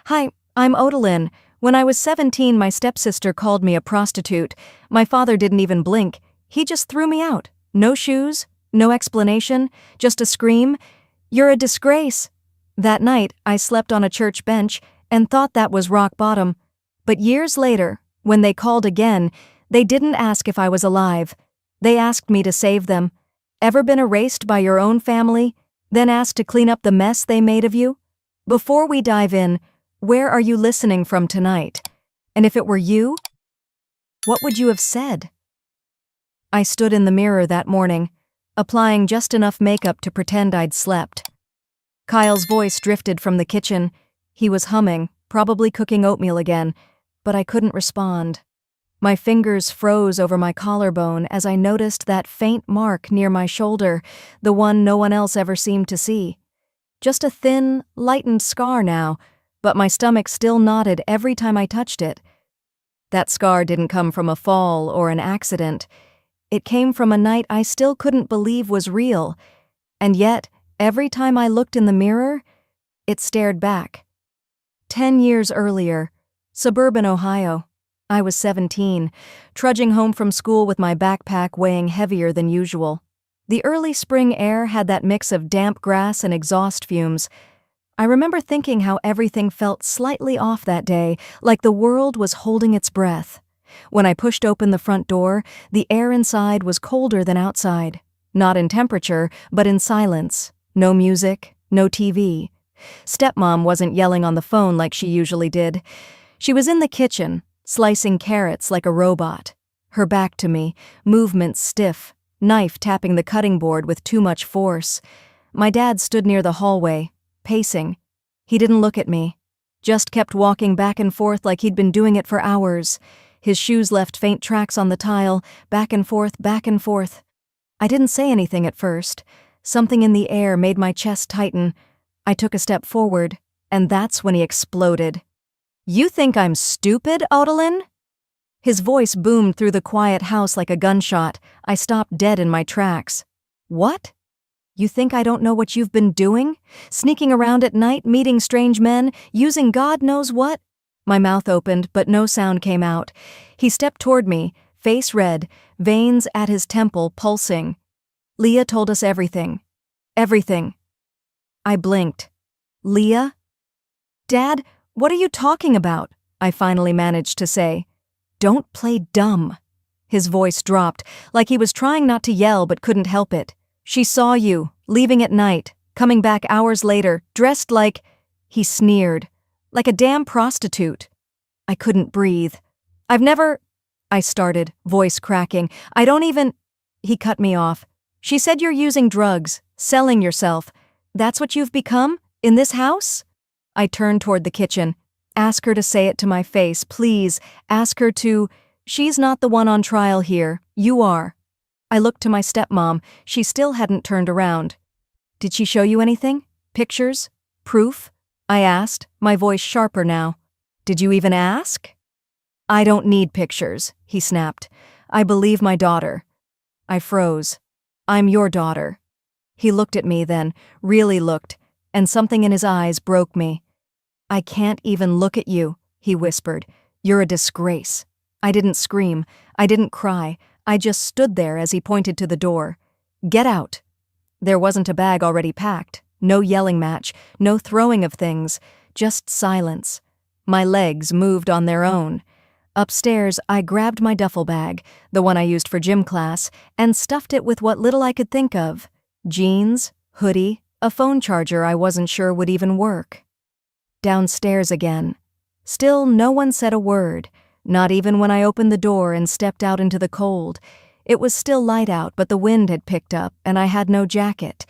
Hi, I'm Odalyn. When I was 17, my stepsister called me a prostitute. My father didn't even blink. He just threw me out. No shoes, no explanation, just a scream, "You're a disgrace." That night, I slept on a church bench and thought that was rock bottom. But years later, when they called again, they didn't ask if I was alive. They asked me to save them. Ever been erased by your own family, then asked to clean up the mess they made of you? Before we dive in, where are you listening from tonight? And if it were you, what would you have said? I stood in the mirror that morning, applying just enough makeup to pretend I'd slept. Kyle's voice drifted from the kitchen. He was humming, probably cooking oatmeal again, but I couldn't respond. My fingers froze over my collarbone as I noticed that faint mark near my shoulder, the one no one else ever seemed to see. Just a thin, lightened scar now, but my stomach still knotted every time I touched it. That scar didn't come from a fall or an accident. It came from a night I still couldn't believe was real, and yet, every time I looked in the mirror, it stared back. 10 years earlier, suburban Ohio. I was 17, trudging home from school with my backpack weighing heavier than usual. The early spring air had that mix of damp grass and exhaust fumes. I remember thinking how everything felt slightly off that day, like the world was holding its breath. When I pushed open the front door, the air inside was colder than outside. Not in temperature, but in silence. No music, no TV. Stepmom wasn't yelling on the phone like she usually did. She was in the kitchen, slicing carrots like a robot. Her back to me, movements stiff, knife tapping the cutting board with too much force. My dad stood near the hallway, pacing. He didn't look at me, just kept walking back and forth like he'd been doing it for hours. His shoes left faint tracks on the tile, back and forth, back and forth. I didn't say anything at first. Something in the air made my chest tighten. I took a step forward, and that's when he exploded. "You think I'm stupid, Odalyn?" His voice boomed through the quiet house like a gunshot. I stopped dead in my tracks. "What? You think I don't know what you've been doing? Sneaking around at night, meeting strange men, using God knows what?" My mouth opened, but no sound came out. He stepped toward me, face red, veins at his temple pulsing. "Leah told us everything. Everything." I blinked. "Leah? Dad, what are you talking about?" I finally managed to say. "Don't play dumb." His voice dropped, like he was trying not to yell but couldn't help it. "She saw you, leaving at night, coming back hours later, dressed like—" He sneered. "Like a damn prostitute." I couldn't breathe. "I've never—" I started, voice cracking. "I don't even—" He cut me off. "She said you're using drugs, selling yourself. That's what you've become? In this house?" I turned toward the kitchen. "Ask her to say it to my face, please. Ask her to—" "She's not the one on trial here. You are." I looked to my stepmom. She still hadn't turned around. "Did she show you anything? Pictures? Proof?" I asked, my voice sharper now. "Did you even ask?" "I don't need pictures," he snapped. "I believe my daughter." I froze. "I'm your daughter." He looked at me then, really looked, and something in his eyes broke me. "I can't even look at you," he whispered. "You're a disgrace." I didn't scream. I didn't cry. I just stood there as he pointed to the door. "Get out." There wasn't a bag already packed. No yelling match, no throwing of things, just silence. My legs moved on their own. Upstairs, I grabbed my duffel bag, the one I used for gym class, and stuffed it with what little I could think of. Jeans, hoodie, a phone charger I wasn't sure would even work. Downstairs again. Still no one said a word, not even when I opened the door and stepped out into the cold. It was still light out, but the wind had picked up, and I had no jacket.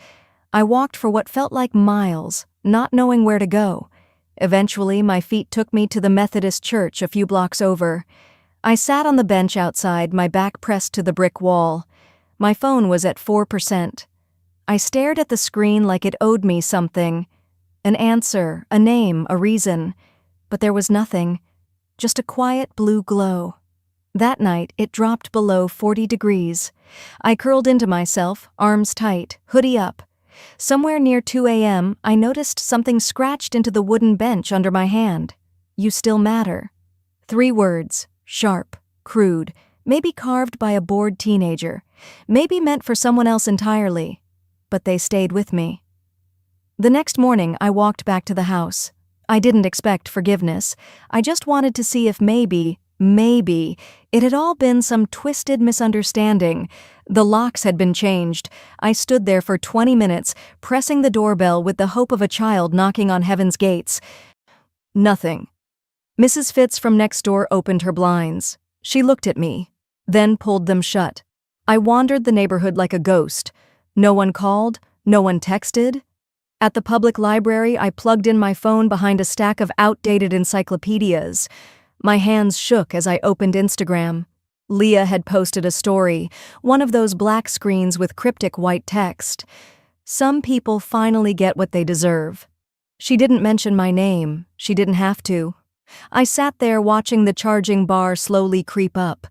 I walked for what felt like miles, not knowing where to go. Eventually, my feet took me to the Methodist church a few blocks over. I sat on the bench outside, my back pressed to the brick wall. My phone was at 4%. I stared at the screen like it owed me something. An answer, a name, a reason. But there was nothing. Just a quiet blue glow. That night, it dropped below 40 degrees. I curled into myself, arms tight, hoodie up. Somewhere near 2 a.m., I noticed something scratched into the wooden bench under my hand. You still matter. 3 words, sharp, crude, maybe carved by a bored teenager, maybe meant for someone else entirely, but they stayed with me. The next morning, I walked back to the house. I didn't expect forgiveness. I just wanted to see if maybe, it had all been some twisted misunderstanding. The locks had been changed. I stood there for 20 minutes, pressing the doorbell with the hope of a child knocking on heaven's gates. Nothing. Mrs. Fitz from next door opened her blinds. She looked at me, then pulled them shut. I wandered the neighborhood like a ghost. No one called, no one texted. At the public library, I plugged in my phone behind a stack of outdated encyclopedias. My hands shook as I opened Instagram. Leah had posted a story, one of those black screens with cryptic white text. Some people finally get what they deserve. She didn't mention my name. She didn't have to. I sat there watching the charging bar slowly creep up.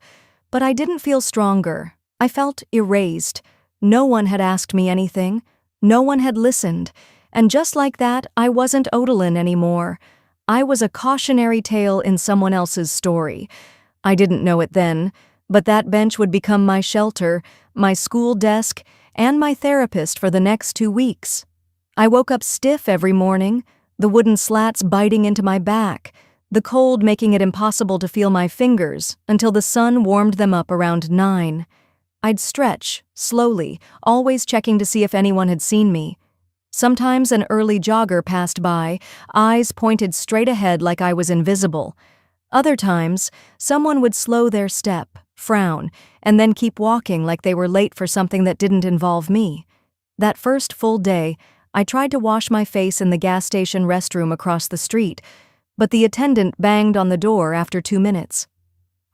But I didn't feel stronger. I felt erased. No one had asked me anything. No one had listened. And just like that, I wasn't Odalyn anymore. I was a cautionary tale in someone else's story. I didn't know it then, but that bench would become my shelter, my school desk, and my therapist for the next 2 weeks. I woke up stiff every morning, the wooden slats biting into my back, the cold making it impossible to feel my fingers until the sun warmed them up around 9. I'd stretch, slowly, always checking to see if anyone had seen me. Sometimes an early jogger passed by, eyes pointed straight ahead like I was invisible. Other times, someone would slow their step, frown, and then keep walking like they were late for something that didn't involve me. That first full day, I tried to wash my face in the gas station restroom across the street, but the attendant banged on the door after 2 minutes.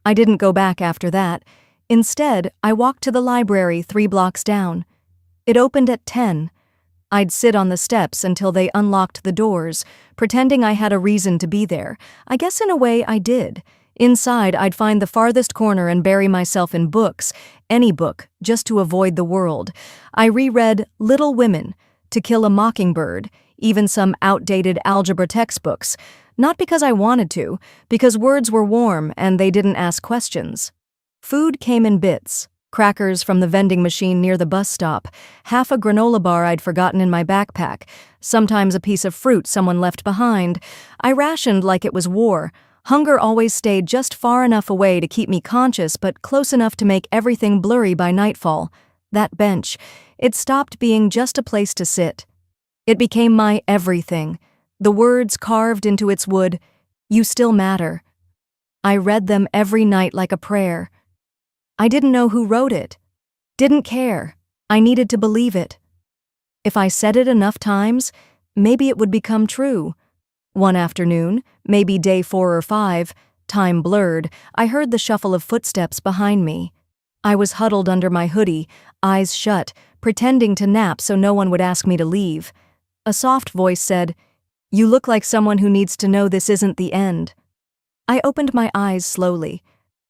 I didn't go back after that. Instead, I walked to the library 3 blocks down. It opened at 10. I'd sit on the steps until they unlocked the doors, pretending I had a reason to be there. I guess in a way I did. Inside, I'd find the farthest corner and bury myself in books, any book, just to avoid the world. I reread Little Women, To Kill a Mockingbird, even some outdated algebra textbooks. Not because I wanted to, because words were warm and they didn't ask questions. Food came in bits. Crackers from the vending machine near the bus stop, half a granola bar I'd forgotten in my backpack, sometimes a piece of fruit someone left behind. I rationed like it was war. Hunger always stayed just far enough away to keep me conscious but close enough to make everything blurry by nightfall. That bench, it stopped being just a place to sit. It became my everything. The words carved into its wood, "You still matter." I read them every night like a prayer. I didn't know who wrote it. Didn't care. I needed to believe it. If I said it enough times, maybe it would become true. One afternoon, maybe day 4 or 5, time blurred, I heard the shuffle of footsteps behind me. I was huddled under my hoodie, eyes shut, pretending to nap so no one would ask me to leave. A soft voice said, "You look like someone who needs to know this isn't the end." I opened my eyes slowly.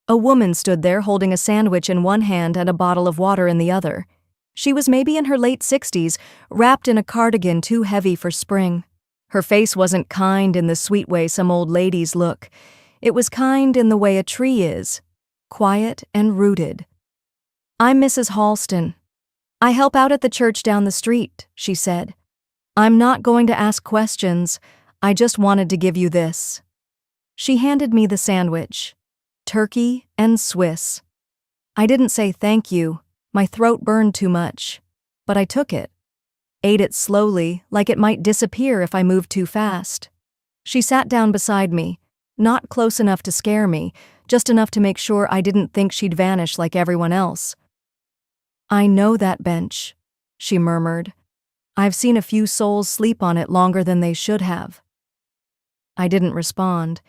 A woman stood there holding a sandwich in one hand and a bottle of water in the other. She was maybe in her late 60s, wrapped in a cardigan too heavy for spring. Her face wasn't kind in the sweet way some old ladies look. It was kind in the way a tree is, quiet and rooted. "I'm Mrs. Halston. I help out at the church down the street," she said. "I'm not going to ask questions. I just wanted to give you this." She handed me the sandwich. Turkey and Swiss. I didn't say thank you. My throat burned too much. But I took it. Ate it slowly, like it might disappear if I moved too fast. She sat down beside me, not close enough to scare me, just enough to make sure I didn't think she'd vanish like everyone else. "I know that bench," she murmured. "I've seen a few souls sleep on it longer than they should have." I didn't respond.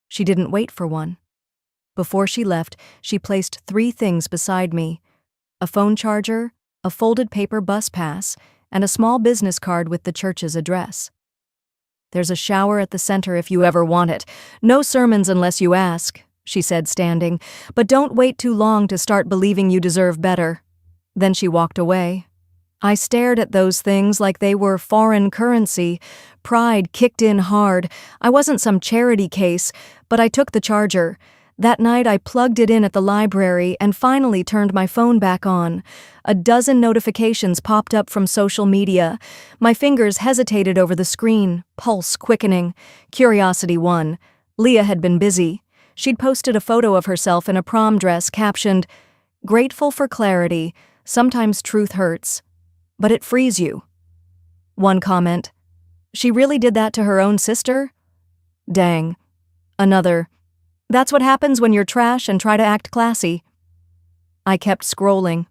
She didn't wait for one. Before she left, she placed 3 things beside me: a phone charger, a folded paper bus pass, and a small business card with the church's address. "There's a shower at the center if you ever want it. No sermons unless you ask," she said, standing, "but don't wait too long to start believing you deserve better." Then she walked away. I stared at those things like they were foreign currency. Pride kicked in hard. I wasn't some charity case, but I took the charger. That night I plugged it in at the library and finally turned my phone back on. A dozen notifications popped up from social media. My fingers hesitated over the screen, pulse quickening. Curiosity won. Leah had been busy. She'd posted a photo of herself in a prom dress captioned, "Grateful for clarity. Sometimes truth hurts, but it frees you." One comment, "She really did that to her own sister? Dang." Another, "That's what happens when you're trash and try to act classy." I kept scrolling.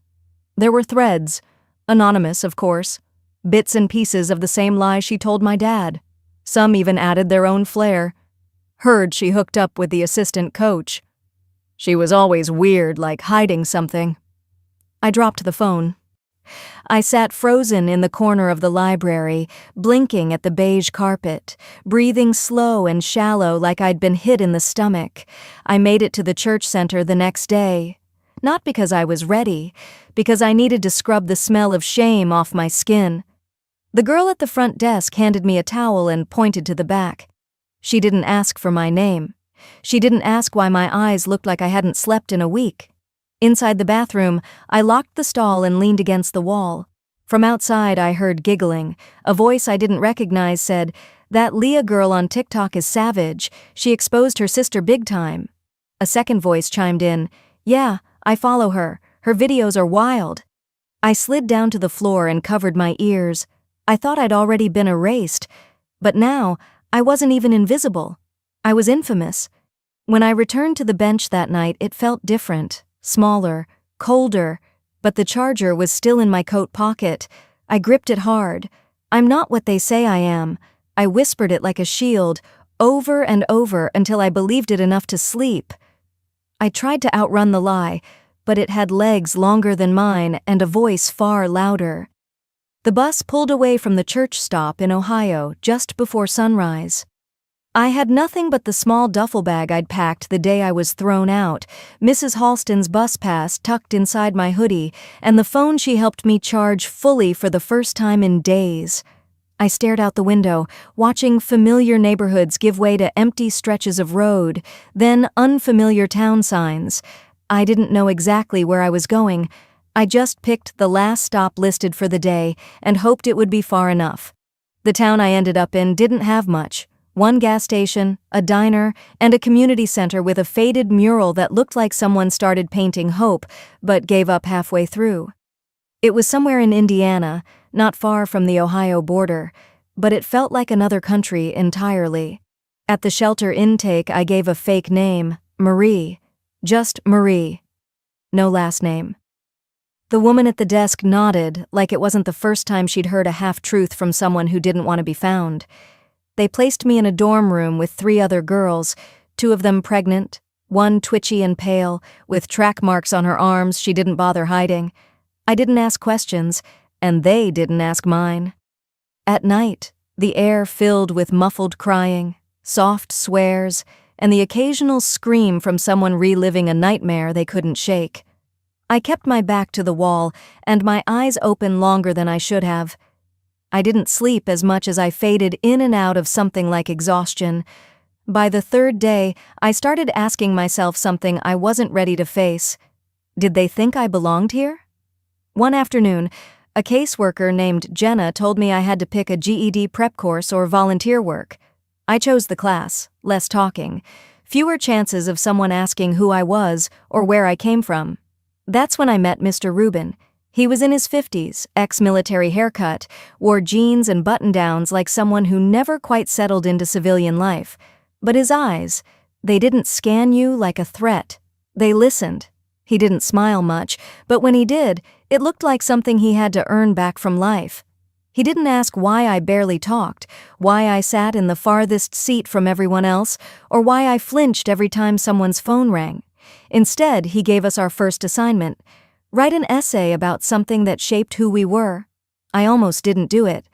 There were threads, anonymous of course, bits and pieces of the same lie she told my dad. Some even added their own flair. Heard she hooked up with the assistant coach. She was always weird, like hiding something. I dropped the phone. I sat frozen in the corner of the library, blinking at the beige carpet, breathing slow and shallow like I'd been hit in the stomach. I made it to the church center the next day. Not because I was ready, because I needed to scrub the smell of shame off my skin. The girl at the front desk handed me a towel and pointed to the back. She didn't ask for my name. She didn't ask why my eyes looked like I hadn't slept in a week. Inside the bathroom, I locked the stall and leaned against the wall. From outside, I heard giggling. A voice I didn't recognize said, "That Leah girl on TikTok is savage. She exposed her sister big time." A second voice chimed in, "Yeah, I follow her. Her videos are wild." I slid down to the floor and covered my ears. I thought I'd already been erased. But now, I wasn't even invisible. I was infamous. When I returned to the bench that night, it felt different. Smaller, colder, but the charger was still in my coat pocket. I gripped it hard. "I'm not what they say I am." I whispered it like a shield, over and over until I believed it enough to sleep. I tried to outrun the lie, but it had legs longer than mine and a voice far louder. The bus pulled away from the church stop in Ohio just before sunrise. I had nothing but the small duffel bag I'd packed the day I was thrown out, Mrs. Halston's bus pass tucked inside my hoodie, and the phone she helped me charge fully for the first time in days. I stared out the window, watching familiar neighborhoods give way to empty stretches of road, then unfamiliar town signs. I didn't know exactly where I was going. I just picked the last stop listed for the day and hoped it would be far enough. The town I ended up in didn't have much. One gas station, a diner, and a community center with a faded mural that looked like someone started painting hope, but gave up halfway through. It was somewhere in Indiana, not far from the Ohio border, but it felt like another country entirely. At the shelter intake, I gave a fake name, Marie. Just Marie. No last name. The woman at the desk nodded, like it wasn't the first time she'd heard a half-truth from someone who didn't want to be found. They placed me in a dorm room with 3 other girls, 2 of them pregnant, one twitchy and pale, with track marks on her arms she didn't bother hiding. I didn't ask questions, and they didn't ask mine. At night, the air filled with muffled crying, soft swears, and the occasional scream from someone reliving a nightmare they couldn't shake. I kept my back to the wall, and my eyes open longer than I should have. I didn't sleep as much as I faded in and out of something like exhaustion. By the 3rd day, I started asking myself something I wasn't ready to face. Did they think I belonged here? One afternoon, a caseworker named Jenna told me I had to pick a GED prep course or volunteer work. I chose the class, less talking, fewer chances of someone asking who I was or where I came from. That's when I met Mr. Rubin. He was in his 50s, ex-military haircut, wore jeans and button-downs like someone who never quite settled into civilian life. But his eyes, they didn't scan you like a threat. They listened. He didn't smile much, but when he did, it looked like something he had to earn back from life. He didn't ask why I barely talked, why I sat in the farthest seat from everyone else, or why I flinched every time someone's phone rang. Instead, he gave us our first assignment. Write an essay about something that shaped who we were. I almost didn't do it.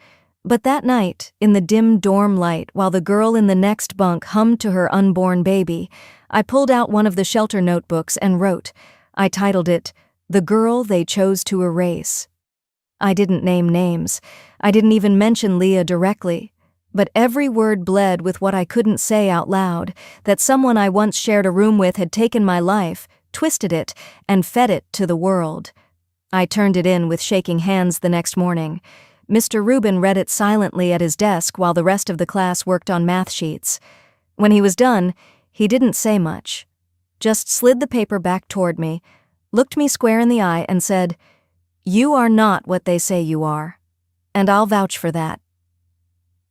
But that night, in the dim dorm light, while the girl in the next bunk hummed to her unborn baby, I pulled out one of the shelter notebooks and wrote. I titled it, "The Girl They Chose to Erase." I didn't name names. I didn't even mention Leah directly. But every word bled with what I couldn't say out loud, that someone I once shared a room with had taken my life, twisted it, and fed it to the world. I turned it in with shaking hands the next morning. Mr. Rubin read it silently at his desk while the rest of the class worked on math sheets. When he was done, he didn't say much. Just slid the paper back toward me, looked me square in the eye, and said, "You are not what they say you are. And I'll vouch for that."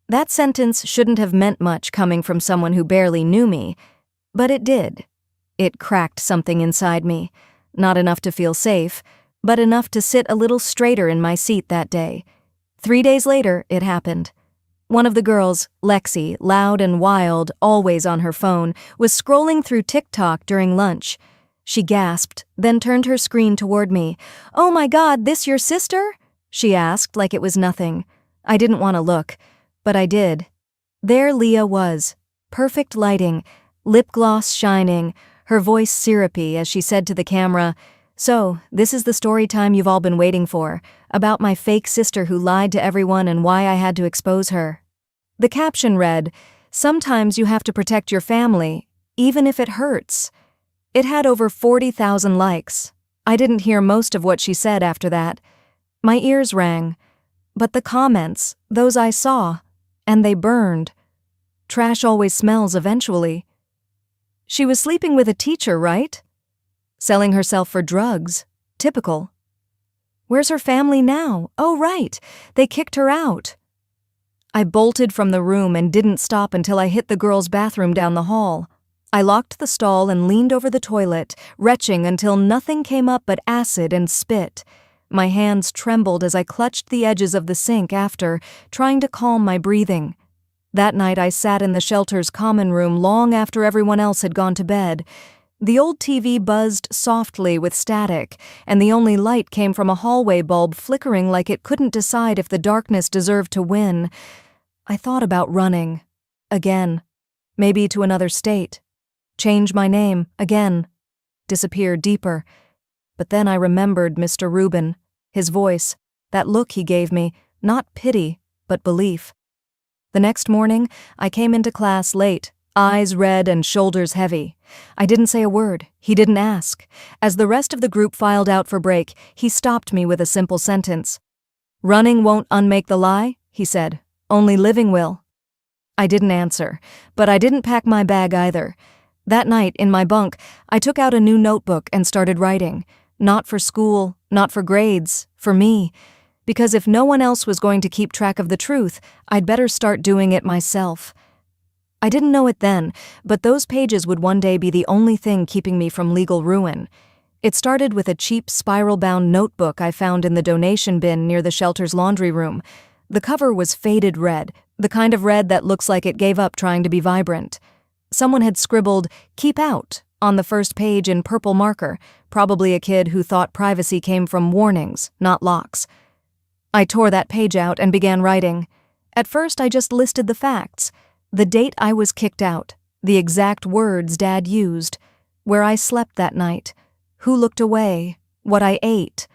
That sentence shouldn't have meant much coming from someone who barely knew me, but it did. It cracked something inside me, not enough to feel safe, but enough to sit a little straighter in my seat that day. 3 days later, it happened. One of the girls, Lexi, loud and wild, always on her phone, was scrolling through TikTok during lunch. She gasped, then turned her screen toward me. "Oh my God, this your sister?" she asked like it was nothing. I didn't want to look, but I did. There Leah was, perfect lighting, lip gloss shining, her voice syrupy as she said to the camera, "So, this is the story time you've all been waiting for, about my fake sister who lied to everyone and why I had to expose her." The caption read, "Sometimes you have to protect your family, even if it hurts." It had over 40,000 likes. I didn't hear most of what she said after that. My ears rang. But the comments, those I saw, and they burned. Trash always smells eventually. She was sleeping with a teacher, right? Selling herself for drugs. Typical. Where's her family now? Oh, right. They kicked her out. I bolted from the room and didn't stop until I hit the girls' bathroom down the hall. I locked the stall and leaned over the toilet, retching until nothing came up but acid and spit. My hands trembled as I clutched the edges of the sink after, trying to calm my breathing. That night I sat in the shelter's common room long after everyone else had gone to bed. The old TV buzzed softly with static, and the only light came from a hallway bulb flickering like it couldn't decide if the darkness deserved to win. I thought about running. Again. Maybe to another state. Change my name. Again. Disappear deeper. But then I remembered Mr. Rubin, his voice, that look he gave me, not pity, but belief. The next morning, I came into class late, eyes red and shoulders heavy. I didn't say a word. He didn't ask. As the rest of the group filed out for break, he stopped me with a simple sentence. "Running won't unmake the lie," he said. "Only living will." I didn't answer, but I didn't pack my bag either. That night, in my bunk, I took out a new notebook and started writing. Not for school, not for grades, for me. Because if no one else was going to keep track of the truth, I'd better start doing it myself. I didn't know it then, but those pages would one day be the only thing keeping me from legal ruin. It started with a cheap spiral-bound notebook I found in the donation bin near the shelter's laundry room. The cover was faded red, the kind of red that looks like it gave up trying to be vibrant. Someone had scribbled, "Keep out," on the first page in purple marker, probably a kid who thought privacy came from warnings, not locks. I tore that page out and began writing. At first I just listed the facts. The date I was kicked out, the exact words Dad used, where I slept that night, who looked away, what I ate.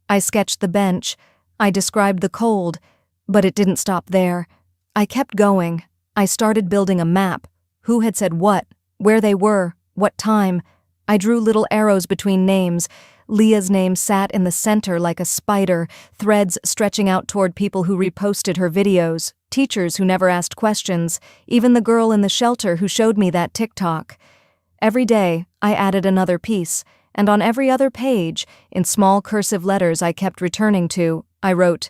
I sketched the bench. I described the cold, but it didn't stop there. I kept going. I started building a map. Who had said what, where they were, what time. I drew little arrows between names. Leah's name sat in the center like a spider, threads stretching out toward people who reposted her videos, teachers who never asked questions, even the girl in the shelter who showed me that TikTok. Every day, I added another piece, and on every other page, in small cursive letters I kept returning to, I wrote,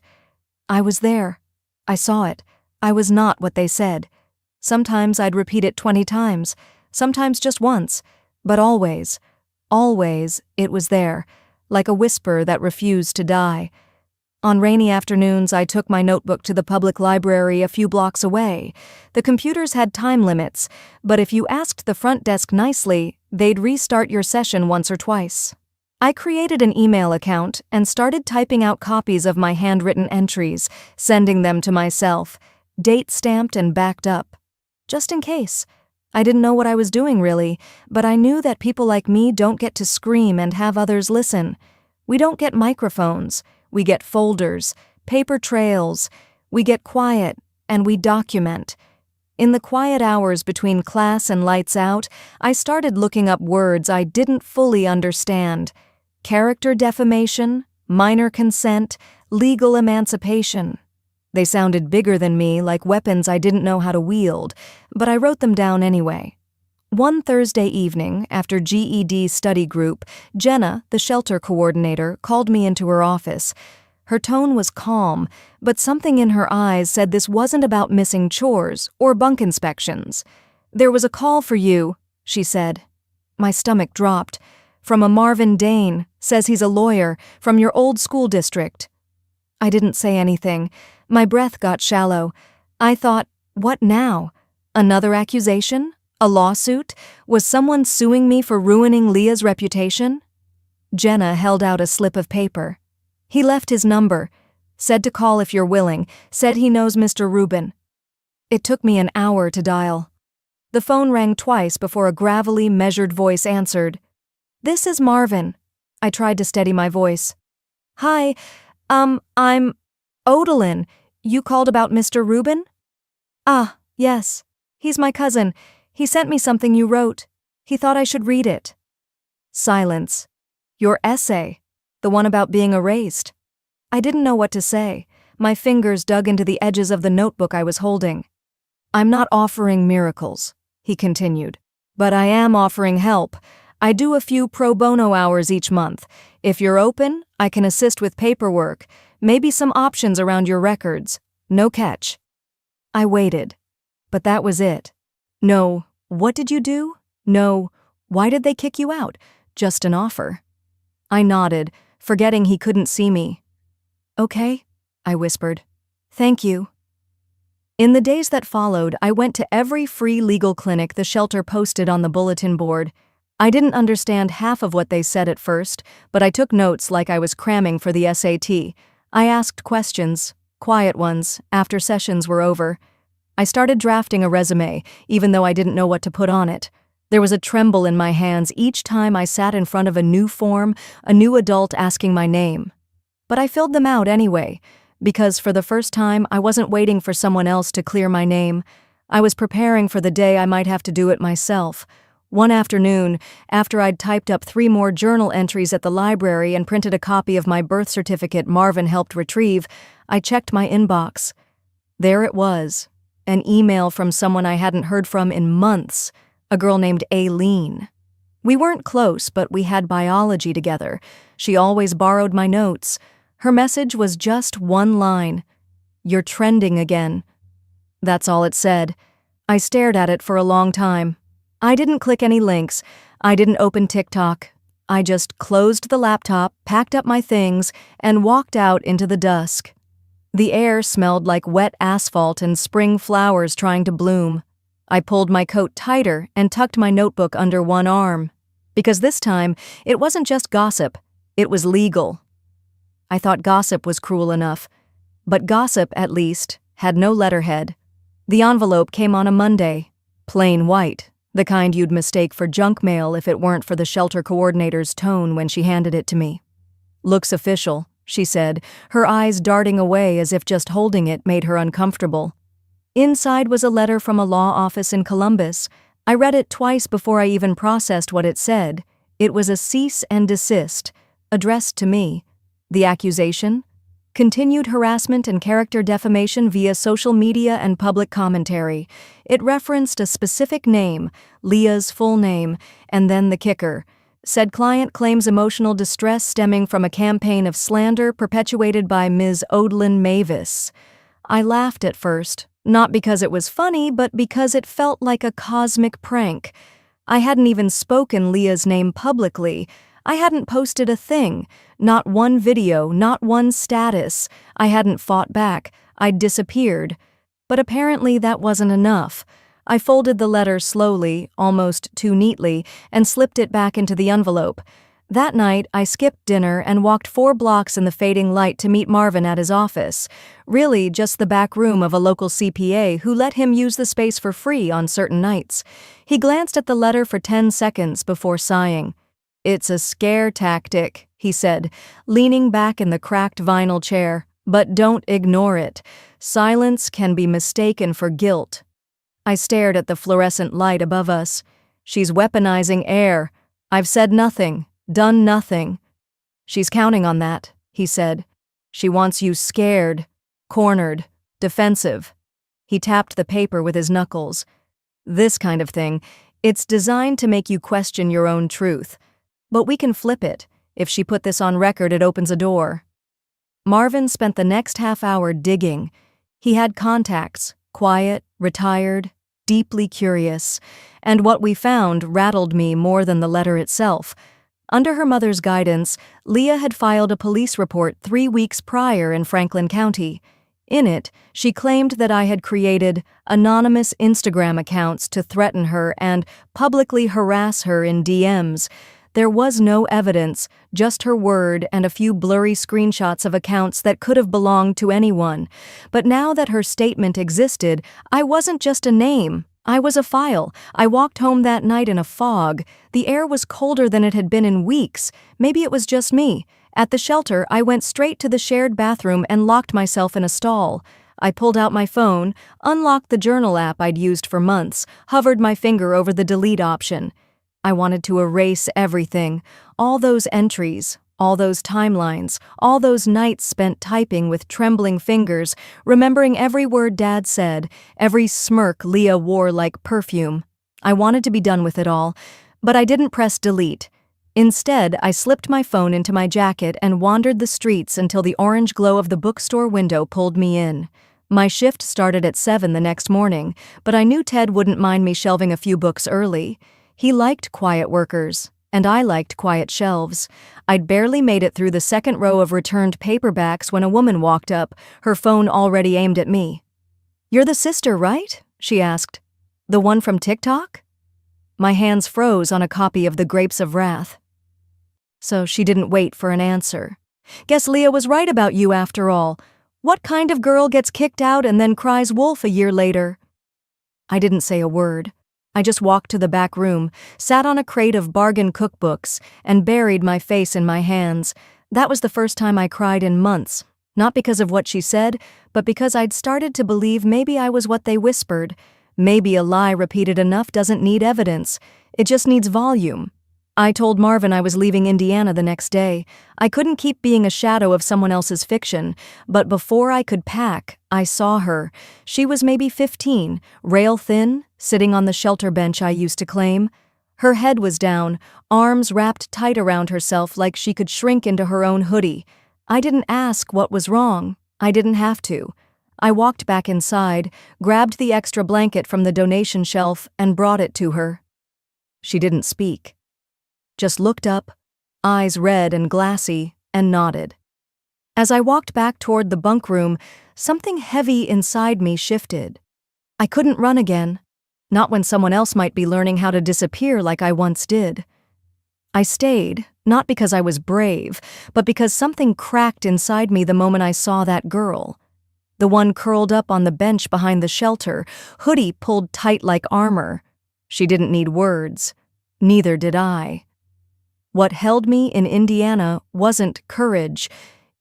"I was there. I saw it. I was not what they said." Sometimes I'd repeat it 20 times, sometimes just once, but always, it was there, like a whisper that refused to die. On rainy afternoons, I took my notebook to the public library a few blocks away. The computers had time limits, but if you asked the front desk nicely, they'd restart your session once or twice. I created an email account and started typing out copies of my handwritten entries, sending them to myself, date-stamped and backed up. Just in case. I didn't know what I was doing really, but I knew that people like me don't get to scream and have others listen. We don't get microphones. We get folders, paper trails. We get quiet, and we document. In the quiet hours between class and lights out, I started looking up words I didn't fully understand. Character defamation, minor consent, legal emancipation. They sounded bigger than me, like weapons I didn't know how to wield, but I wrote them down anyway. One Thursday evening, after GED study group, Jenna, the shelter coordinator, called me into her office. Her tone was calm, but something in her eyes said this wasn't about missing chores or bunk inspections. "There was a call for you," she said. My stomach dropped. "From a Marvin Dane, says he's a lawyer, from your old school district." I didn't say anything. My breath got shallow. I thought, what now? Another accusation? A lawsuit? Was someone suing me for ruining Leah's reputation? Jenna held out a slip of paper. "He left his number. Said to call if you're willing. Said he knows Mr. Rubin." It took me an hour to dial. The phone rang twice before a gravelly, measured voice answered. "This is Marvin." I tried to steady my voice. "Hi, I'm Odalyn. You called about Mr. Rubin?" "Ah, yes. He's my cousin. He sent me something you wrote. He thought I should read it." Silence. "Your essay. The one about being erased." I didn't know what to say. My fingers dug into the edges of the notebook I was holding. "I'm not offering miracles," he continued, "but I am offering help. I do a few pro bono hours each month. If you're open, I can assist with paperwork, maybe some options around your records. No catch." I waited. But that was it. No, "What did you do?" No, "Why did they kick you out?" Just an offer. I nodded, forgetting he couldn't see me. "Okay," I whispered. "Thank you." In the days that followed, I went to every free legal clinic the shelter posted on the bulletin board. I didn't understand half of what they said at first, but I took notes like I was cramming for the SAT. I asked questions, quiet ones, after sessions were over. I started drafting a resume, even though I didn't know what to put on it. There was a tremble in my hands each time I sat in front of a new form, a new adult asking my name. But I filled them out anyway, because for the first time I wasn't waiting for someone else to clear my name. I was preparing for the day I might have to do it myself. One afternoon, after I'd typed up 3 more journal entries at the library and printed a copy of my birth certificate Marvin helped retrieve, I checked my inbox. There it was, an email from someone I hadn't heard from in months, a girl named Aileen. We weren't close, but we had biology together. She always borrowed my notes. Her message was just one line. "You're trending again." That's all it said. I stared at it for a long time. I didn't click any links. I didn't open TikTok. I just closed the laptop, packed up my things, and walked out into the dusk. The air smelled like wet asphalt and spring flowers trying to bloom. I pulled my coat tighter and tucked my notebook under one arm. Because this time, it wasn't just gossip, it was legal. I thought gossip was cruel enough. But gossip, at least, had no letterhead. The envelope came on a Monday, plain white, the kind you'd mistake for junk mail if it weren't for the shelter coordinator's tone when she handed it to me. "Looks official," she said, her eyes darting away as if just holding it made her uncomfortable. Inside was a letter from a law office in Columbus. I read it twice before I even processed what it said. It was a cease and desist, addressed to me. The accusation? Continued harassment and character defamation via social media and public commentary. It referenced a specific name, Leah's full name, and then the kicker. Said client claims emotional distress stemming from a campaign of slander perpetuated by Ms. Odalyn Mavis. I laughed at first, not because it was funny, but because it felt like a cosmic prank. I hadn't even spoken Leah's name publicly. I hadn't posted a thing, not one video, not one status. I hadn't fought back. I'd disappeared. But apparently that wasn't enough. I folded the letter slowly, almost too neatly, and slipped it back into the envelope. That night, I skipped dinner and walked 4 blocks in the fading light to meet Marvin at his office. Really, just the back room of a local CPA who let him use the space for free on certain nights. He glanced at the letter for 10 seconds before sighing. "It's a scare tactic," he said, leaning back in the cracked vinyl chair. "But don't ignore it. Silence can be mistaken for guilt." I stared at the fluorescent light above us. "She's weaponizing air. I've said nothing, done nothing." "She's counting on that," he said. "She wants you scared, cornered, defensive." He tapped the paper with his knuckles. "This kind of thing, it's designed to make you question your own truth. But we can flip it. If she put this on record, it opens a door." Marvin spent the next half hour digging. He had contacts, quiet, retired, deeply curious, and what we found rattled me more than the letter itself. Under her mother's guidance, Leah had filed a police report 3 weeks prior in Franklin County. In it, she claimed that I had created anonymous Instagram accounts to threaten her and publicly harass her in DMs. There was no evidence, just her word and a few blurry screenshots of accounts that could have belonged to anyone. But now that her statement existed, I wasn't just a name. I was a file. I walked home that night in a fog. The air was colder than it had been in weeks. Maybe it was just me. At the shelter, I went straight to the shared bathroom and locked myself in a stall. I pulled out my phone, unlocked the journal app I'd used for months, hovered my finger over the delete option. I wanted to erase everything, all those entries, all those timelines, all those nights spent typing with trembling fingers, remembering every word Dad said, every smirk Leah wore like perfume. I wanted to be done with it all, but I didn't press delete. Instead, I slipped my phone into my jacket and wandered the streets until the orange glow of the bookstore window pulled me in. My shift started at 7 the next morning, but I knew Ted wouldn't mind me shelving a few books early. He liked quiet workers, and I liked quiet shelves. I'd barely made it through the second row of returned paperbacks when a woman walked up, her phone already aimed at me. "You're the sister, right?" she asked. "The one from TikTok?" My hands froze on a copy of The Grapes of Wrath. So she didn't wait for an answer. "Guess Leah was right about you after all. What kind of girl gets kicked out and then cries wolf a year later?" I didn't say a word. I just walked to the back room, sat on a crate of bargain cookbooks, and buried my face in my hands. That was the first time I cried in months, not because of what she said, but because I'd started to believe maybe I was what they whispered. Maybe a lie repeated enough doesn't need evidence. It just needs volume. I told Marvin I was leaving Indiana the next day. I couldn't keep being a shadow of someone else's fiction, but before I could pack, I saw her. She was maybe 15, rail-thin, sitting on the shelter bench I used to claim. Her head was down, arms wrapped tight around herself like she could shrink into her own hoodie. I didn't ask what was wrong. I didn't have to. I walked back inside, grabbed the extra blanket from the donation shelf, and brought it to her. She didn't speak. Just looked up, eyes red and glassy, and nodded. As I walked back toward the bunk room, something heavy inside me shifted. I couldn't run again, not when someone else might be learning how to disappear like I once did. I stayed, not because I was brave, but because something cracked inside me the moment I saw that girl. The one curled up on the bench behind the shelter, hoodie pulled tight like armor. She didn't need words. Neither did I. What held me in Indiana wasn't courage,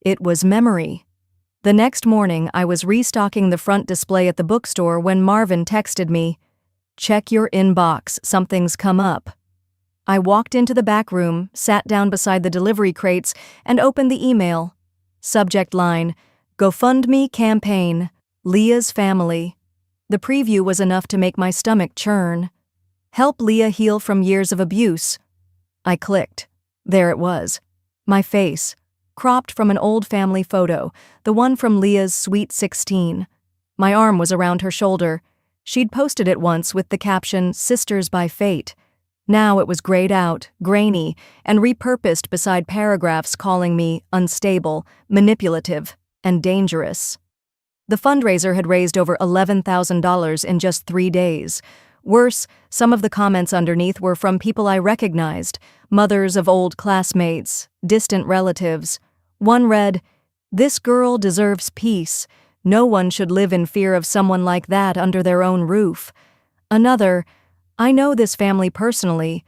it was memory. The next morning, I was restocking the front display at the bookstore when Marvin texted me, "Check your inbox, something's come up." I walked into the back room, sat down beside the delivery crates, and opened the email. Subject line, "GoFundMe campaign, Leah's family." The preview was enough to make my stomach churn. Help Leah heal from years of abuse. I clicked. There it was. My face, cropped from an old family photo, the one from Leah's Sweet 16. My arm was around her shoulder. She'd posted it once with the caption, "Sisters by Fate." Now it was grayed out, grainy, and repurposed beside paragraphs calling me unstable, manipulative, and dangerous. The fundraiser had raised over $11,000 in just 3 days. Worse, some of the comments underneath were from people I recognized, mothers of old classmates, distant relatives. One read, "This girl deserves peace. No one should live in fear of someone like that under their own roof." Another, "I know this family personally.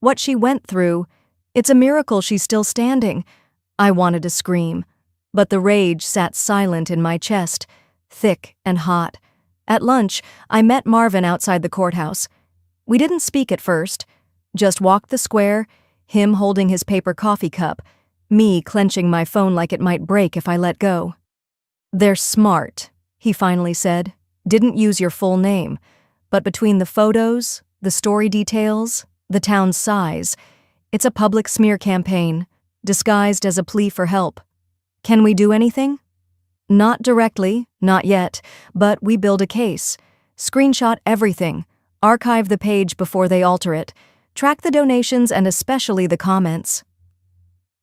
What she went through, It's a miracle she's still standing. I wanted to scream, but the rage sat silent in my chest, thick and hot. At lunch, I met Marvin outside the courthouse. We didn't speak at first, just walked the square, him holding his paper coffee cup, me clenching my phone like it might break if I let go. "They're smart," he finally said. "Didn't use your full name. But between the photos, the story details, the town's size, it's a public smear campaign, disguised as a plea for help. Can we do anything?" "Not directly, not yet, but we build a case. Screenshot everything, archive the page before they alter it, track the donations and especially the comments."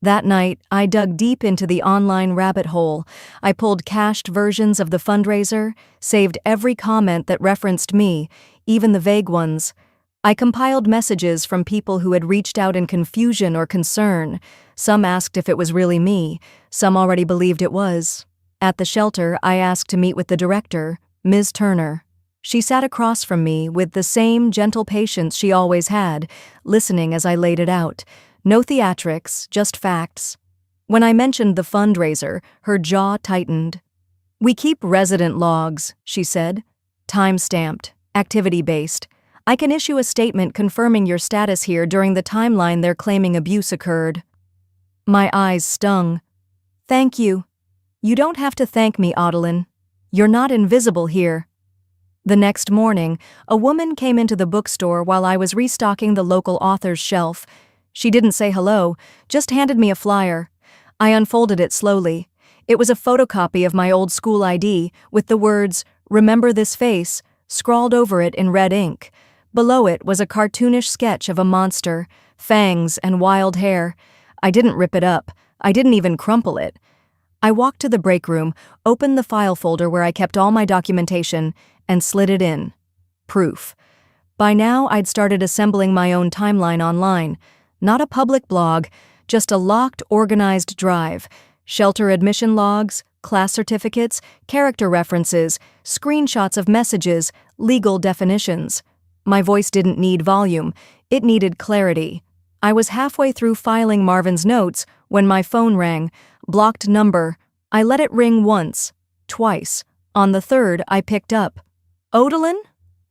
That night, I dug deep into the online rabbit hole. I pulled cached versions of the fundraiser, saved every comment that referenced me, even the vague ones. I compiled messages from people who had reached out in confusion or concern. Some asked if it was really me, some already believed it was. At the shelter, I asked to meet with the director, Ms. Turner. She sat across from me with the same gentle patience she always had, listening as I laid it out. No theatrics, just facts. When I mentioned the fundraiser, her jaw tightened. "We keep resident logs," she said. "Time-stamped, activity-based. I can issue a statement confirming your status here during the timeline they're claiming abuse occurred." My eyes stung. "Thank you." "You don't have to thank me, Adeline. You're not invisible here." The next morning, a woman came into the bookstore while I was restocking the local author's shelf. She didn't say hello, just handed me a flyer. I unfolded it slowly. It was a photocopy of my old school ID with the words, "Remember this face," scrawled over it in red ink. Below it was a cartoonish sketch of a monster, fangs and wild hair. I didn't rip it up. I didn't even crumple it. I walked to the break room, opened the file folder where I kept all my documentation, and slid it in. Proof. By now, I'd started assembling my own timeline online. Not a public blog, just a locked, organized drive. Shelter admission logs, class certificates, character references, screenshots of messages, legal definitions. My voice didn't need volume, it needed clarity. I was halfway through filing Marvin's notes when my phone rang. Blocked number. I let it ring once, twice. On the third, I picked up. "Odalyn?"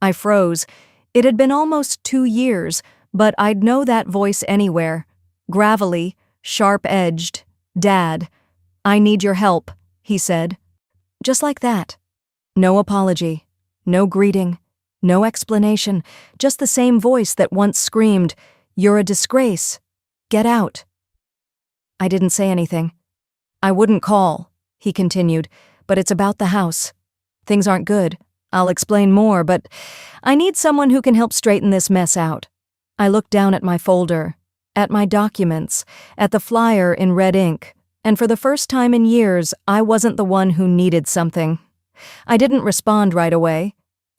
I froze. It had been almost 2 years, but I'd know that voice anywhere. Gravelly, sharp-edged. "Dad, I need your help," he said. Just like that. No apology, no greeting, no explanation, just the same voice that once screamed, "You're a disgrace. Get out." I didn't say anything. "I wouldn't call," he continued, "but it's about the house. Things aren't good. I'll explain more, but I need someone who can help straighten this mess out." I looked down at my folder, at my documents, at the flyer in red ink, and for the first time in years, I wasn't the one who needed something. I didn't respond right away.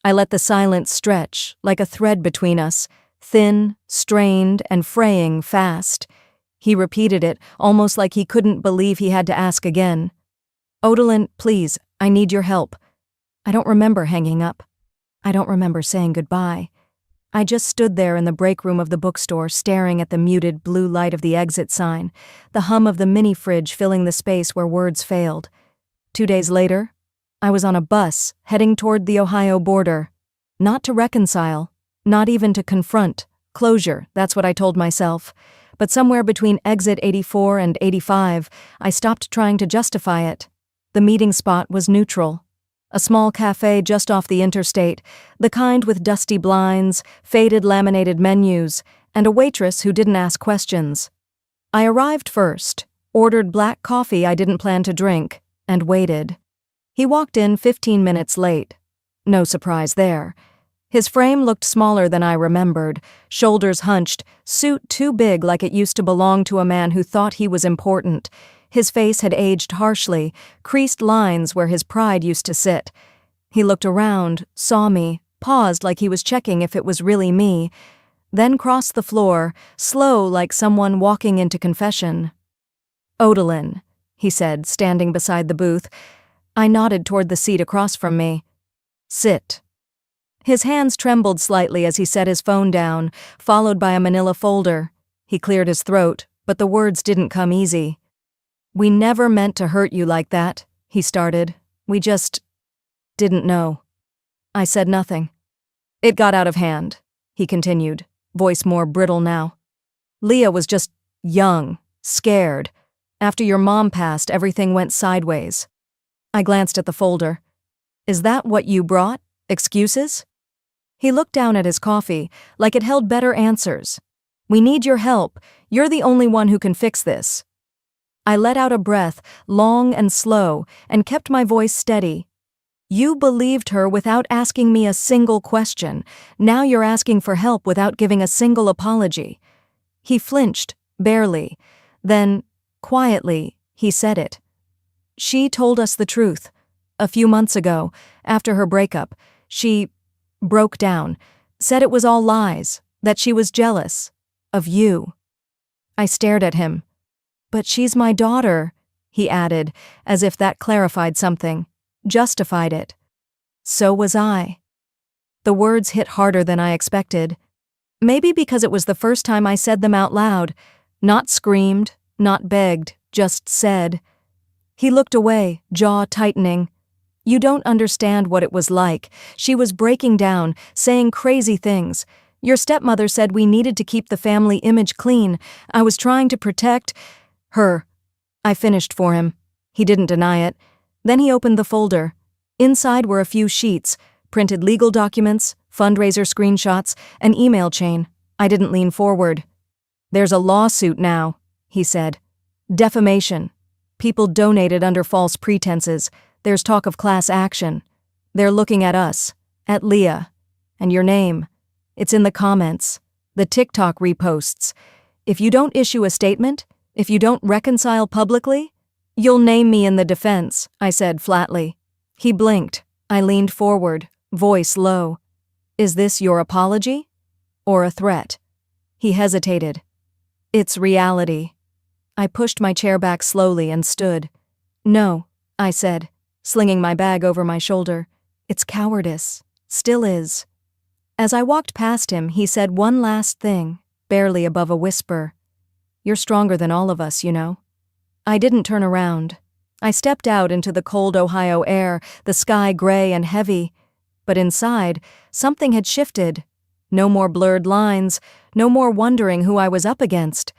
I let the silence stretch, like a thread between us, thin, strained, and fraying fast. He repeated it, almost like he couldn't believe he had to ask again. "Odalyn, please, I need your help." I don't remember hanging up. I don't remember saying goodbye. I just stood there in the break room of the bookstore, staring at the muted blue light of the exit sign, the hum of the mini-fridge filling the space where words failed. 2 days later, I was on a bus, heading toward the Ohio border. Not to reconcile, not even to confront. Closure, that's what I told myself. But somewhere between exit 84 and 85, I stopped trying to justify it. The meeting spot was neutral. A small cafe just off the interstate, the kind with dusty blinds, faded laminated menus, and a waitress who didn't ask questions. I arrived first, ordered black coffee I didn't plan to drink, and waited. He walked in 15 minutes late. No surprise there. His frame looked smaller than I remembered, shoulders hunched, suit too big like it used to belong to a man who thought he was important. His face had aged harshly, creased lines where his pride used to sit. He looked around, saw me, paused like he was checking if it was really me, then crossed the floor, slow like someone walking into confession. "Odalyn," he said, standing beside the booth. I nodded toward the seat across from me. "Sit." His hands trembled slightly as he set his phone down, followed by a manila folder. He cleared his throat, but the words didn't come easy. "We never meant to hurt you like that," he started. "We just didn't know." I said nothing. "It got out of hand," he continued, voice more brittle now. "Leah was just young, scared. After your mom passed, everything went sideways." I glanced at the folder. "Is that what you brought? Excuses?" He looked down at his coffee, like it held better answers. "We need your help. You're the only one who can fix this." I let out a breath, long and slow, and kept my voice steady. "You believed her without asking me a single question. Now you're asking for help without giving a single apology." He flinched, barely. Then, quietly, he said it. "She told us the truth. A few months ago, after her breakup, she broke down, said it was all lies, that she was jealous. Of you." I stared at him. "But she's my daughter," he added, as if that clarified something, justified it. "So was I." The words hit harder than I expected. Maybe because it was the first time I said them out loud, not screamed, not begged, just said. He looked away, jaw tightening. "You don't understand what it was like. She was breaking down, saying crazy things. Your stepmother said we needed to keep the family image clean. I was trying to protect her." I finished for him. He didn't deny it. Then he opened the folder. Inside were a few sheets, printed legal documents, fundraiser screenshots, an email chain. I didn't lean forward. "There's a lawsuit now," he said. "Defamation. People donated under false pretenses. There's talk of class action. They're looking at us, at Leah. And your name. It's in the comments. The TikTok reposts. If you don't issue a statement, if you don't reconcile publicly, you'll name me in the defense," I said flatly. He blinked. I leaned forward, voice low. "Is this your apology? Or a threat?" He hesitated. "It's reality." I pushed my chair back slowly and stood. "No," I said, slinging my bag over my shoulder. "It's cowardice. Still is." As I walked past him, he said one last thing, barely above a whisper. "You're stronger than all of us, you know." I didn't turn around. I stepped out into the cold Ohio air, the sky gray and heavy. But inside, something had shifted. No more blurred lines, no more wondering who I was up against.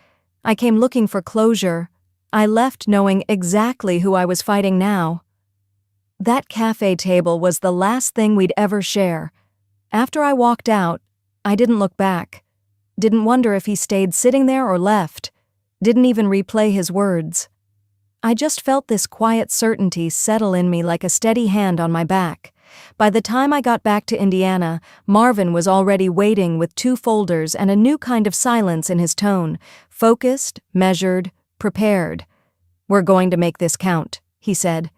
I came looking for closure. I left knowing exactly who I was fighting now. That cafe table was the last thing we'd ever share. After I walked out, I didn't look back. Didn't wonder if he stayed sitting there or left. Didn't even replay his words. I just felt this quiet certainty settle in me like a steady hand on my back. By the time I got back to Indiana, Marvin was already waiting with 2 folders and a new kind of silence in his tone, focused, measured, prepared. "We're going to make this count," he said.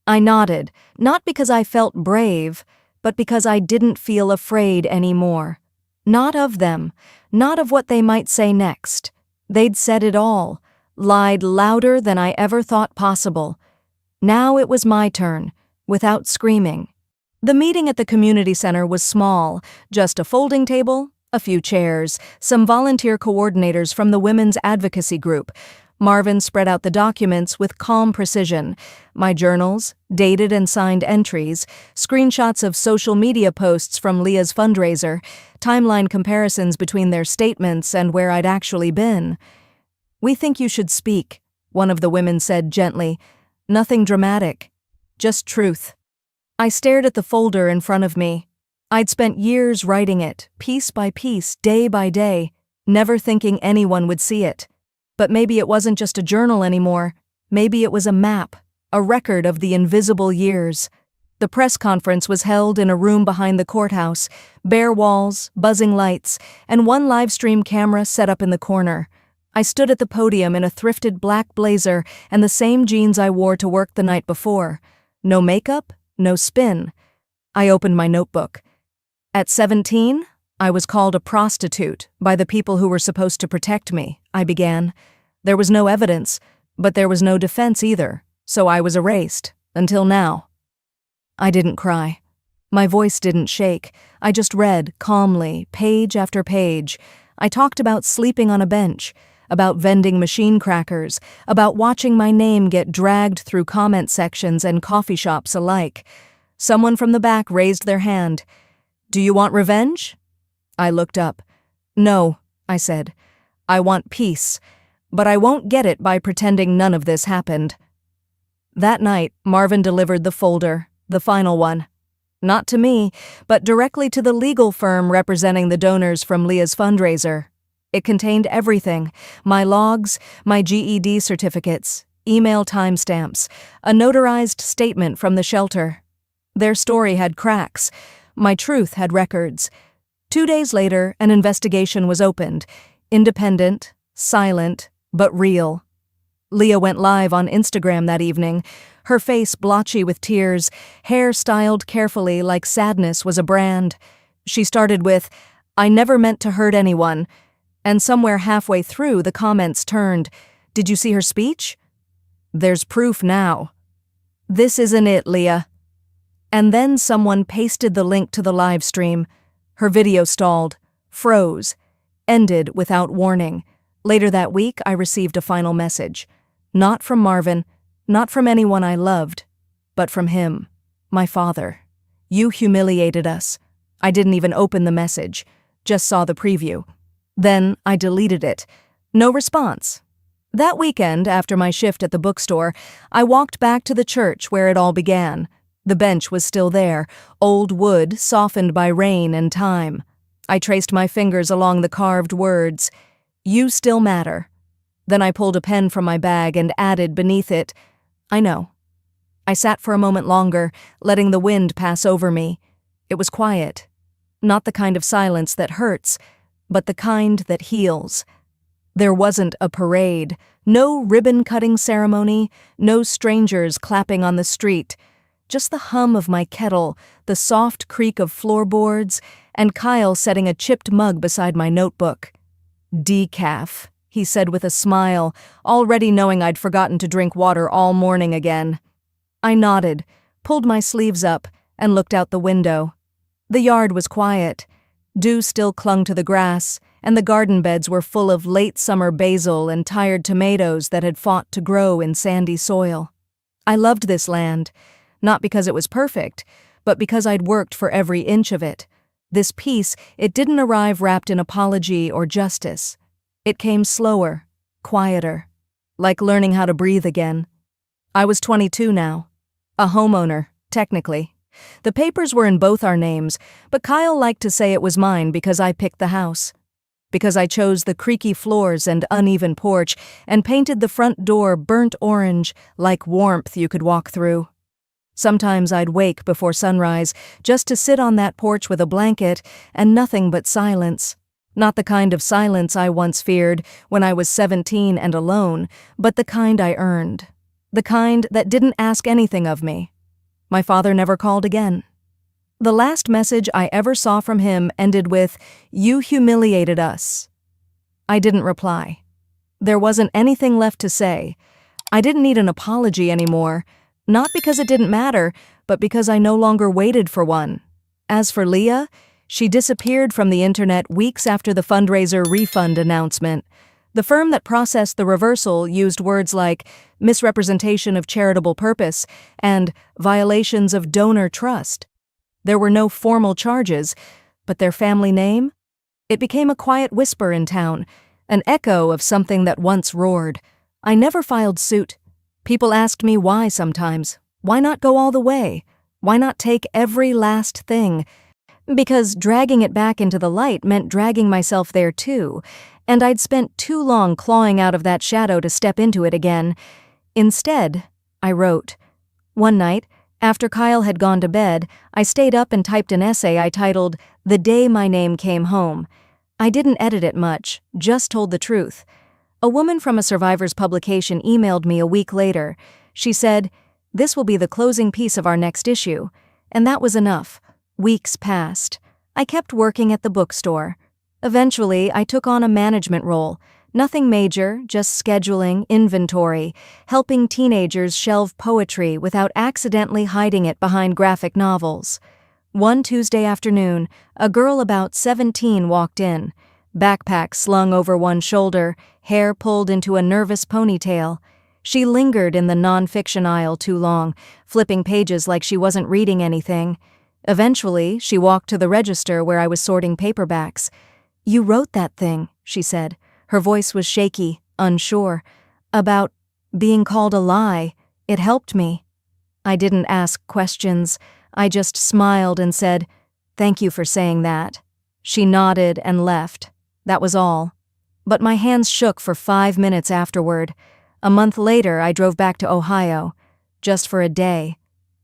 I nodded, not because I felt brave, but because I didn't feel afraid anymore. Not of them, not of what they might say next. They'd said it all, lied louder than I ever thought possible. Now it was my turn, without screaming. The meeting at the community center was small, just a folding table, a few chairs, some volunteer coordinators from the women's advocacy group. Marvin spread out the documents with calm precision. My journals, dated and signed entries, screenshots of social media posts from Leah's fundraiser, timeline comparisons between their statements and where I'd actually been. "We think you should speak," one of the women said gently. "Nothing dramatic. Just truth." I stared at the folder in front of me. I'd spent years writing it, piece by piece, day by day, never thinking anyone would see it. But maybe it wasn't just a journal anymore. Maybe it was a map, a record of the invisible years. The press conference was held in a room behind the courthouse, bare walls, buzzing lights, and one live stream camera set up in the corner. I stood at the podium in a thrifted black blazer and the same jeans I wore to work the night before. No makeup, no spin. I opened my notebook. At 17, I was called a prostitute by the people who were supposed to protect me, I began. There was no evidence, but there was no defense either, so I was erased, until now. I didn't cry. My voice didn't shake. I just read, calmly, page after page. I talked about sleeping on a bench, about vending machine crackers, about watching my name get dragged through comment sections and coffee shops alike. Someone from the back raised their hand. "Do you want revenge?" I looked up. "No," I said. "I want peace, but I won't get it by pretending none of this happened." That night, Marvin delivered the folder, the final one. Not to me, but directly to the legal firm representing the donors from Leah's fundraiser. It contained everything: my logs, my GED certificates, email timestamps, a notarized statement from the shelter. Their story had cracks. My truth had records. 2 days later, an investigation was opened. Independent, silent, but real. Leah went live on Instagram that evening, her face blotchy with tears, hair styled carefully like sadness was a brand. She started with, "I never meant to hurt anyone," and somewhere halfway through the comments turned, "Did you see her speech? There's proof now. This isn't it, Leah." And then someone pasted the link to the live stream. Her video stalled, froze, ended without warning. Later that week, I received a final message. Not from Marvin, not from anyone I loved, but from him, my father. "You humiliated us." I didn't even open the message, just saw the preview. Then I deleted it. No response. That weekend, after my shift at the bookstore, I walked back to the church where it all began. The bench was still there, old wood softened by rain and time. I traced my fingers along the carved words, "You still matter." Then I pulled a pen from my bag and added beneath it, "I know." I sat for a moment longer, letting the wind pass over me. It was quiet. Not the kind of silence that hurts, but the kind that heals. There wasn't a parade, no ribbon-cutting ceremony, no strangers clapping on the street. Just the hum of my kettle, the soft creak of floorboards, and Kyle setting a chipped mug beside my notebook. "Decaf," he said with a smile, already knowing I'd forgotten to drink water all morning again. I nodded, pulled my sleeves up, and looked out the window. The yard was quiet. Dew still clung to the grass, and the garden beds were full of late summer basil and tired tomatoes that had fought to grow in sandy soil. I loved this land, not because it was perfect, but because I'd worked for every inch of it. This peace, it didn't arrive wrapped in apology or justice. It came slower, quieter, like learning how to breathe again. I was 22 now, a homeowner, technically. The papers were in both our names, but Kyle liked to say it was mine because I picked the house. Because I chose the creaky floors and uneven porch and painted the front door burnt orange like warmth you could walk through. Sometimes I'd wake before sunrise just to sit on that porch with a blanket and nothing but silence. Not the kind of silence I once feared when I was 17 and alone, but the kind I earned. The kind that didn't ask anything of me. My father never called again. The last message I ever saw from him ended with, "You humiliated us." I didn't reply. There wasn't anything left to say. I didn't need an apology anymore, not because it didn't matter, but because I no longer waited for one. As for Leah, she disappeared from the internet weeks after the fundraiser refund announcement. The firm that processed the reversal used words like misrepresentation of charitable purpose and violations of donor trust. There were no formal charges, but their family name? It became a quiet whisper in town, an echo of something that once roared. I never filed suit. People asked me why sometimes. Why not go all the way? Why not take every last thing? Because dragging it back into the light meant dragging myself there too, and I'd spent too long clawing out of that shadow to step into it again. Instead, I wrote. One night, after Kyle had gone to bed, I stayed up and typed an essay I titled, "The Day My Name Came Home." I didn't edit it much, just told the truth. A woman from a survivor's publication emailed me a week later. She said, "This will be the closing piece of our next issue." And that was enough. Weeks passed. I kept working at the bookstore. Eventually, I took on a management role. Nothing major, just scheduling, inventory, helping teenagers shelve poetry without accidentally hiding it behind graphic novels. One Tuesday afternoon, a girl about 17 walked in. backpack slung over one shoulder, hair pulled into a nervous ponytail. She lingered in the non-fiction aisle too long, flipping pages like she wasn't reading anything. Eventually, she walked to the register where I was sorting paperbacks. "You wrote that thing," she said. Her voice was shaky, unsure. "About being called a lie. It helped me." I didn't ask questions. I just smiled and said, "Thank you for saying that." She nodded and left. That was all. But my hands shook for 5 minutes afterward. A month later, I drove back to Ohio, just for a day.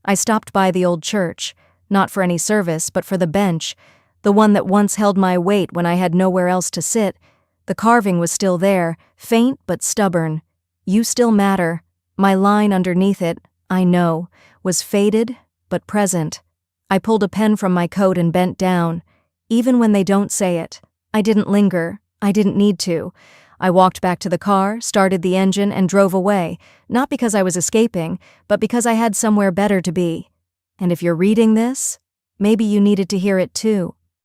I stopped by the old church, not for any service, but for the bench, the one that once held my weight when I had nowhere else to sit. The carving was still there, faint but stubborn. "You still matter." My line underneath it, "I know," was faded but present. I pulled a pen from my coat and bent down. Even when they don't say it. I didn't linger. I didn't need to. I walked back to the car, started the engine, and drove away, not because I was escaping, but because I had somewhere better to be. And if you're reading this, maybe you needed to hear it too.